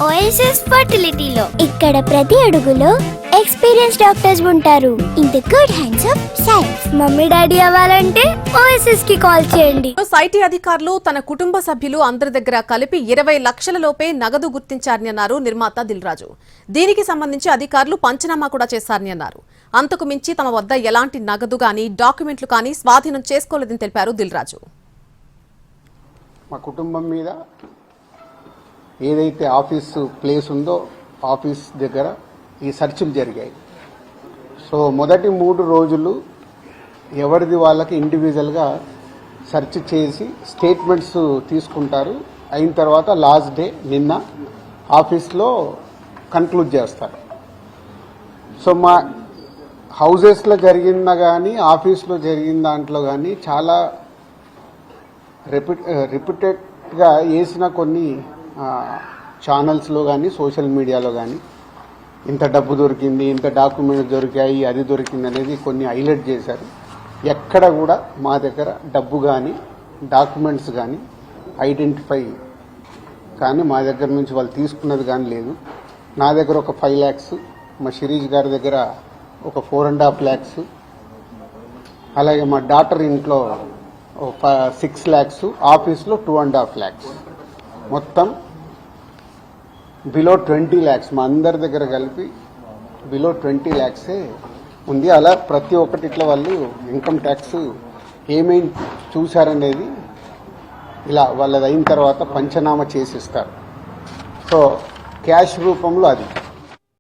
OSS ఫర్టిలిటీలో ఇక్కడ ప్రతి అడుగులో ఎక్స్పీరియన్స్ డాక్టర్స్ ఉంటారు. In the good hands of science. Mummy daddy అవ్వాలంటే ఓఎస్ఎస్ కి కాల్ చేయండి. ఐటీ అధికారులు తన కుటుంబ సభ్యులు అందరి దగ్గర కలిపి 20 లక్షల లోపే నగదు గుర్తించారని అన్నారు నిర్మాత దిల్ రాజు. దీనికి సంబంధించి అధికారులు పంచనామా కూడా చేశారని అన్నారు. అంతకు మించి తమ వద్ద ఎలాంటి నగదు గానీ డాక్యుమెంట్లు కానీ స్వాధీనం చేసుకోలేదని తెలిపారు దిల్ రాజు. మా కుటుంబం మీద ఏదైతే ఆఫీసు ప్లేస్ ఉందో ఆఫీస్ దగ్గర ఈ సెర్చ్లు జరిగాయి. సో మొదటి 3 రోజులు ఎవరిది వాళ్ళకి ఇండివిజువల్గా సెర్చ్ చేసి స్టేట్మెంట్స్ తీసుకుంటారు. అయిన తర్వాత లాస్ట్ డే నిన్న ఆఫీస్లో కన్క్లూడ్ చేస్తారు. సో మా హౌజెస్లో జరిగిందా కానీ ఆఫీస్లో జరిగిన దాంట్లో కానీ చాలా రిపీటెడ్గా వేసిన కొన్ని ఛానల్స్లో కానీ సోషల్ మీడియాలో కానీ ఇంత డబ్బు దొరికింది, ఇంత డాక్యుమెంట్స్ దొరికాయి, అది దొరికింది అనేది కొన్ని హైలైట్ చేశారు. ఎక్కడ కూడా మా దగ్గర డబ్బు కానీ డాక్యుమెంట్స్ కానీ ఐడెంటిఫై కానీ మా దగ్గర నుంచి వాళ్ళు తీసుకున్నది కానీ లేదు. నా దగ్గర ఒక 5 lakhs, మా శిరీష్ గారి దగ్గర ఒక 4.5 lakhs, అలాగే మా డాటర్ ఇంట్లో 6 lakhs, ఆఫీస్లో 2.5 lakhs, మొత్తం బిలో 20 lakhs. మా అందరి దగ్గర కలిపి బిలో 20 lakhs ఉంది. అలా ప్రతి ఒక్కటిట్లో వాళ్ళు ఇన్కమ్ ట్యాక్స్ ఏమేమి చూశారనేది ఇలా వాళ్ళది అయిన తర్వాత పంచనామా చేసిస్తారు. సో క్యాష్ రూపంలో అది